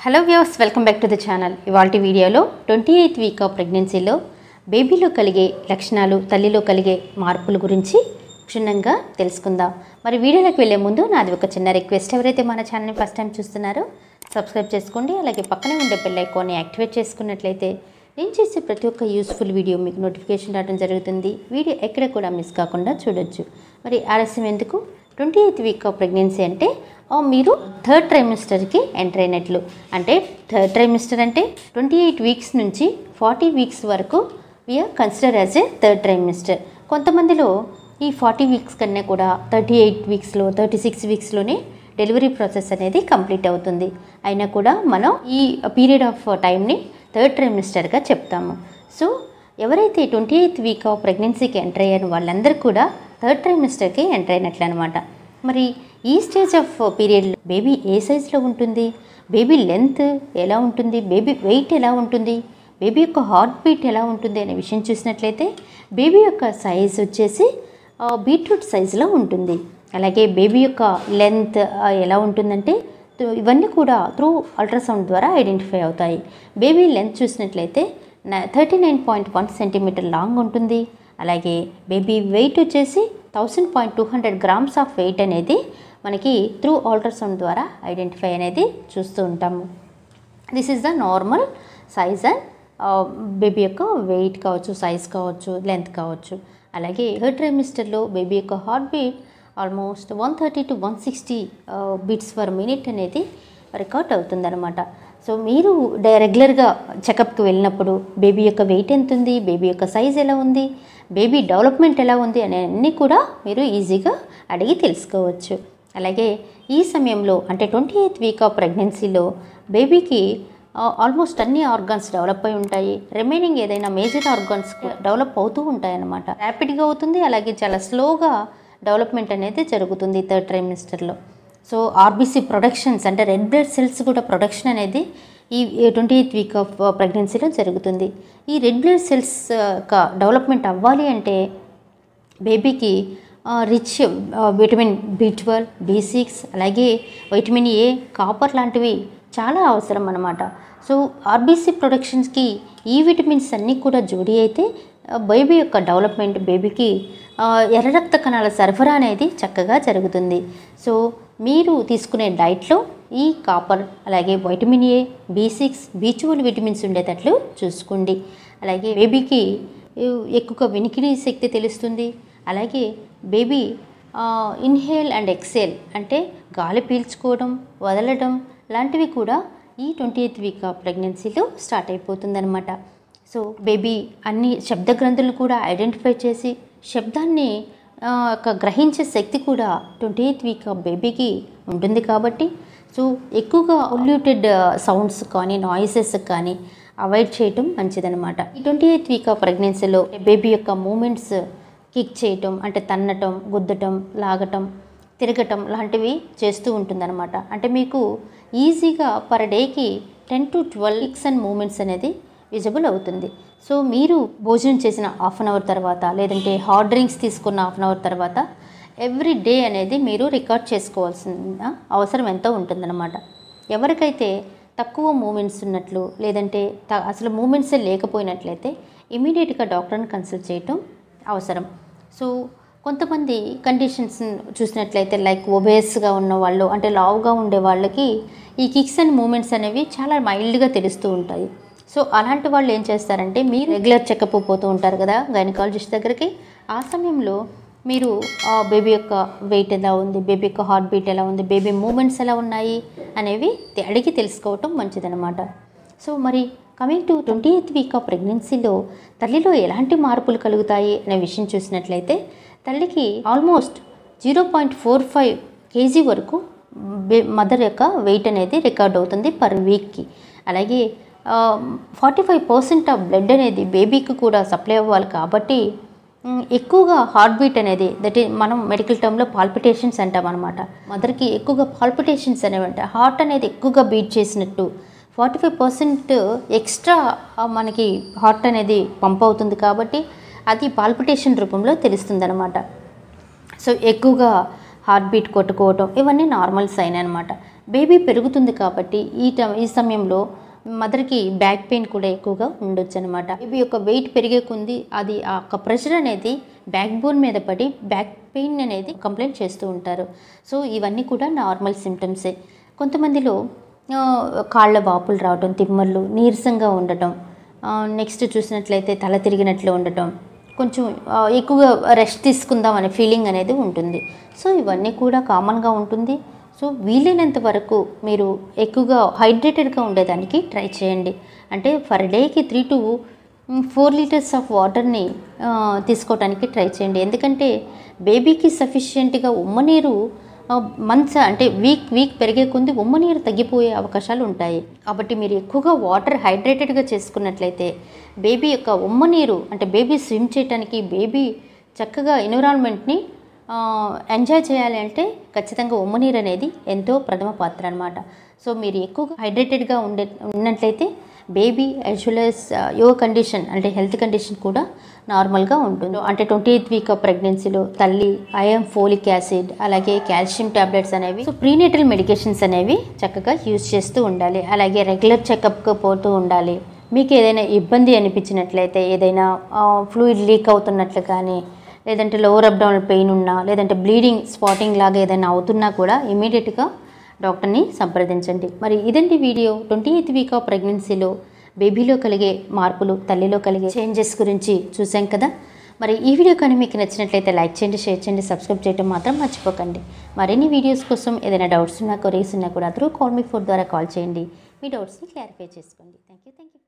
Hello viewers, welcome back to the channel. ఇవాల్టి వీడియోలో 28th week off ప్రెగ్నెన్సీలో బేబీలో కలిగే లక్షణాలు, తల్లిలో కలిగే మార్పుల గురించి క్షుణ్ణంగా తెలుసుకుందాం. మరి వీడియోలోకి వెళ్ళే ముందు నాది ఒక చిన్న రిక్వెస్ట్. ఎవరైతే మన ఛానల్ని ఫస్ట్ టైం చూస్తున్నారో సబ్స్క్రైబ్ చేసుకోండి. అలాగే పక్కనే ఉండే బెల్ ఐకాన్ని యాక్టివేట్ చేసుకున్నట్లయితే నేను చేసే ప్రతి ఒక్క యూస్ఫుల్ వీడియో మీకు నోటిఫికేషన్ రావడం జరుగుతుంది. వీడియో ఎక్కడ కూడా మిస్ కాకుండా చూడొచ్చు. మరి ఆలస్యం ఎందుకు? 28th వీక్ ఆఫ్ ప్రెగ్నెన్సీ అంటే మీరు థర్డ్ ట్రైమిస్టర్కి ఎంటర్ అయినట్లు. అంటే థర్డ్ ట్రైమిస్టర్ అంటే 28 వీక్స్ నుంచి 40 వీక్స్ వరకు we are consider as a third trimester. కొంతమందిలో ఈ 40 వీక్స్ కన్నా కూడా 38 వీక్స్లో 36 వీక్స్లోనే డెలివరీ ప్రాసెస్ అనేది కంప్లీట్ అవుతుంది. అయినా కూడా మనం ఈ పీరియడ్ ఆఫ్ టైంని థర్డ్ ట్రైమిస్టర్గా చెప్తాము. సో ఎవరైతే 28th వీక్ ఆఫ్ ప్రెగ్నెన్సీకి ఎంటర్ అయ్యారో వాళ్ళందరూ కూడా థర్డ్ ట్రైమిస్టర్కి ఎంటర్ అయినట్లు అనమాట. మరి ఈ స్టేజ్ ఆఫ్ పీరియడ్లో బేబీ ఏ సైజులో ఉంటుంది, బేబీ లెంత్ ఎలా ఉంటుంది, బేబీ వెయిట్ ఎలా ఉంటుంది, బేబీ యొక్క హార్ట్ బీట్ ఎలా ఉంటుంది అనే విషయం చూసినట్లయితే బేబీ యొక్క సైజ్ వచ్చేసి బీట్రూట్ సైజులో ఉంటుంది. అలాగే బేబీ యొక్క లెంత్ ఎలా ఉంటుందంటే ఇవన్నీ కూడా త్రూ అల్ట్రాసౌండ్ ద్వారా ఐడెంటిఫై అవుతాయి. బేబీ లెంత్ చూసినట్లయితే 39.1 సెంటీమీటర్ లాంగ్ ఉంటుంది. అలాగే బేబీ వెయిట్ వచ్చేసి 1000.200 గ్రామ్స్ ఆఫ్ వెయిట్ అనేది మనకి త్రూ అల్ట్రాసౌండ్ ద్వారా ఐడెంటిఫై అనేది చూస్తూ ఉంటాము. This is the normal size and baby యొక్క వెయిట్ కావచ్చు, సైజ్ కావచ్చు, లెంత్ కావచ్చు. అలాగే థర్డ్ ట్రైమిస్టర్లో బేబీ యొక్క heart beat almost 130 to 160 beats per minute అనేది రికార్డ్ అవుతుందన్నమాట. సో మీరు రెగ్యులర్గా చెకప్కి వెళ్ళినప్పుడు బేబీ యొక్క వెయిట్ ఎంత ఉంది, బేబీ యొక్క సైజ్ ఎలా ఉంది, బేబీ డెవలప్మెంట్ ఎలా ఉంది అన్నీ కూడా మీరు ఈజీగా అడిగి తెలుసుకోవచ్చు. అలాగే ఈ సమయంలో అంటే 28th వీక్ ఆఫ్ ప్రెగ్నెన్సీలో బేబీకి ఆల్మోస్ట్ అన్ని ఆర్గాన్స్ డెవలప్ అయి ఉంటాయి. రిమైనింగ్ ఏదైనా మేజర్ ఆర్గాన్స్ డెవలప్ అవుతూ ఉంటాయన్నమాట. ర్యాపిడ్గా అవుతుంది, అలాగే చాలా స్లోగా డెవలప్మెంట్ అనేది జరుగుతుంది థర్డ్ ట్రైమిస్టర్లో. సో ఆర్బీసీ ప్రొడక్షన్స్ అంటే రెడ్ బ్లడ్ సెల్స్ కూడా ప్రొడక్షన్ అనేది ఈ 28th వీక్ ఆఫ్ ప్రెగ్నెన్సీలో జరుగుతుంది. ఈ రెడ్ బ్లడ్ సెల్స్ డెవలప్మెంట్ అవ్వాలి అంటే బేబీకి రిచ్ విటమిన్ B12, B6 అలాగే వైటమిన్ ఏ, కాపర్ లాంటివి చాలా అవసరం అన్నమాట. సో ఆర్బీసీ ప్రొడక్షన్స్కి ఈ విటమిన్స్ అన్నీ కూడా జోడీ అయితే బేబీ యొక్క డెవలప్మెంట్, బేబీకి ఎర్ర రక్త కణాల సరఫరా అనేది చక్కగా జరుగుతుంది. సో మీరు తీసుకునే డైట్లో ఈ కాపర్ అలాగే vitamin A, B6, B12 vitamins ఉండేటట్లు చూసుకోండి. అలాగే బేబీకి ఎక్కువగా వినికిడి శక్తి తెలుస్తుంది. అలాగే బేబీ ఇన్హేల్ అండ్ ఎక్సేల్ అంటే గాలి పీల్చుకోవడం, వదలడం లాంటివి కూడా ఈ 28th వీక్ ఆఫ్ ప్రెగ్నెన్సీలో స్టార్ట్ అయిపోతుందన్నమాట. సో బేబీ అన్ని శబ్ద గ్రంథులు కూడా ఐడెంటిఫై చేసి శబ్దాన్ని గ్రహించే శక్తి కూడా 28th వీక్ ఆఫ్ బేబీకి ఉంటుంది. కాబట్టి సో ఎక్కువగా పొల్యూటెడ్ సౌండ్స్ కానీ నాయిసెస్ కానీ అవాయిడ్ చేయటం మంచిదన్నమాట. ఈ 28th వీక్ ఆఫ్ ప్రెగ్నెన్సీలో బేబీ యొక్క మూమెంట్స్ కిక్ చేయటం అంటే తన్నటం, గుద్దటం, లాగటం, తిరగటం లాంటివి చేస్తూ ఉంటుందన్నమాట. అంటే మీకు ఈజీగా పర్ డేకి 10 to 12 కిక్స్ అండ్ మూమెంట్స్ అనేది విజిబుల్ అవుతుంది. సో మీరు భోజనం చేసిన హాఫ్ అన్ అవర్ తర్వాత లేదంటే హాట్ డ్రింక్స్ తీసుకున్న హాఫ్ అన్ అవర్ తర్వాత ఎవ్రీ డే అనేది మీరు రికార్డ్ చేసుకోవాల్సిన అవసరం ఎంతో ఉంటుందన్నమాట. ఎవరికైతే తక్కువ మూమెంట్స్ ఉన్నట్లు లేదంటే అసలు మూమెంట్సే లేకపోయినట్లయితే ఇమీడియట్గా డాక్టర్ని కన్సల్ట్ చేయటం అవసరం. సో కొంతమంది కండిషన్స్ చూసినట్లయితే లైక్ ఒబేస్గా ఉన్న వాళ్ళు అంటే లావుగా ఉండే వాళ్ళకి ఈ కిక్స్ అండ్ మూమెంట్స్ అనేవి చాలా మైల్డ్గా తెలుస్తూ ఉంటాయి. సో అలాంటి వాళ్ళు ఏం చేస్తారంటే మీరు రెగ్యులర్ చెకప్ పోతూ ఉంటారు కదా గైనకాలజిస్ట్ దగ్గరికి. ఆ సమయంలో మీరు బేబీ యొక్క వెయిట్ ఎలా ఉంది, బేబీ యొక్క హార్ట్ బీట్ ఎలా ఉంది, బేబీ మూమెంట్స్ ఎలా ఉన్నాయి అనేవి అడిగి తెలుసుకోవటం మంచిదన్నమాట. సో మరి coming to 28th week off ప్రెగ్నెన్సీలో తల్లిలో ఎలాంటి మార్పులు కలుగుతాయి అనే విషయం చూసినట్లయితే తల్లికి ఆల్మోస్ట్ 0.45 kg వరకు మదర్ యొక్క వెయిట్ అనేది రికార్డ్ అవుతుంది పర్ వీక్కి. అలాగే 45% ఆఫ్ బ్లడ్ అనేది బేబీకి కూడా సప్లై అవ్వాలి. కాబట్టి ఎక్కువగా హార్ట్ బీట్ అనేది దట్ ఈజ్ మనం మెడికల్ టర్మ్లో పాల్పిటేషన్స్ అంటాం అనమాట. మదర్కి ఎక్కువగా పాల్పిటేషన్స్ అనేవి అంటే హార్ట్ అనేది ఎక్కువగా బీట్ చేసినట్టు 45% ఎక్స్ట్రా మనకి హార్ట్ అనేది పంప్ అవుతుంది. కాబట్టి అది పాల్పిటేషన్ రూపంలో తెలుస్తుంది అనమాట. సో ఎక్కువగా హార్ట్ బీట్ కొట్టుకోవటం ఇవన్నీ నార్మల్ సైన్ అనమాట. బేబీ పెరుగుతుంది కాబట్టి ఈ సమయంలో మదర్కి బ్యాక్ పెయిన్ కూడా ఎక్కువగా ఉండొచ్చు అనమాట. బేబీ యొక్క వెయిట్ పెరిగే కొంది అది ఆ యొక్క ప్రెషర్ అనేది బ్యాక్ బోన్ మీద పడి బ్యాక్ పెయిన్ అనేది కంప్లైంట్ చేస్తూ ఉంటారు. సో ఇవన్నీ కూడా నార్మల్ సిమ్టమ్సే. కొంతమందిలో కాళ్ళ వాపులు రావడం, తిమ్మర్లు, నీరసంగా ఉండటం, నెక్స్ట్ చూసినట్లయితే తల తిరిగినట్లు ఉండటం, కొంచెం ఎక్కువగా రెస్ట్ తీసుకుందాం అనే ఫీలింగ్ అనేది ఉంటుంది. సో ఇవన్నీ కూడా కామన్గా ఉంటుంది. సో వీలైనంత వరకు మీరు ఎక్కువగా హైడ్రేటెడ్గా ఉండేదానికి ట్రై చేయండి. అంటే పర్ డేకి 3 to 4 లీటర్స్ ఆఫ్ వాటర్ని తీసుకోవడానికి ట్రై చేయండి. ఎందుకంటే బేబీకి సఫిషియెంట్గా ఉమ్మనీరు మంత్స్ అంటే వీక్ పెరిగే కొంది ఉమ్మనీరు తగ్గిపోయే అవకాశాలు ఉంటాయి. కాబట్టి మీరు ఎక్కువగా వాటర్ హైడ్రేటెడ్గా చేసుకున్నట్లయితే బేబీ యొక్క ఉమ్మనీరు అంటే బేబీ స్విమ్ చేయడానికి, బేబీ చక్కగా ఎన్విరాన్మెంట్ని ఎంజాయ్ చేయాలి అంటే ఖచ్చితంగా ఉమ్మనీరు అనేది ఎంతో ప్రథమ పాత్ర అనమాట. సో మీరు ఎక్కువగా హైడ్రేటెడ్గా ఉన్నట్లయితే baby as well as your condition అంటే హెల్త్ కండిషన్ కూడా నార్మల్గా ఉంటుంది. అంటే 28th వీక్ ఆఫ్ ప్రెగ్నెన్సీలో తల్లి ఐరన్, ఫోలిక్ యాసిడ్, అలాగే కాల్షియం టాబ్లెట్స్ అనేవి, సో ప్రీనేటల్ మెడికేషన్స్ అనేవి చక్కగా యూజ్ చేస్తూ ఉండాలి. అలాగే రెగ్యులర్ చెకప్కి పోతూ ఉండాలి. మీకు ఏదైనా ఇబ్బంది అనిపించినట్లయితే, ఏదైనా ఫ్లూయిడ్ లీక్ అవుతున్నట్లు కానీ, లేదంటే లోవర్ అబ్డామినల్ పెయిన్ ఉన్నా, లేదంటే బ్లీడింగ్ స్పాటింగ్ లాగా ఏదైనా అవుతున్నా కూడా ఇమీడియట్గా డాక్టర్ని సంప్రదించండి. మరి ఇదండి వీడియో 28th వీక్ ఆఫ్ ప్రెగ్నెన్సీలో బేబీలో కలిగే మార్పులు, తల్లిలో కలిగే చేంజెస్ గురించి చూసాం కదా. మరి ఈ వీడియో కానీ మీకు నచ్చినట్లయితే లైక్ చేయండి, షేర్ చేయండి, సబ్స్క్రైబ్ చేయడం మాత్రం మర్చిపోకండి. మరిన్ని వీడియోస్ కోసం ఏదైనా డౌట్స్ ఉన్నా, క్వరీస్ ఉన్నా కూడా త్రూ కాల్ మీ ఫోర్ ద్వారా కాల్ చేయండి. మీ డౌట్స్ని క్లారిఫై చేసుకోండి. Thank you.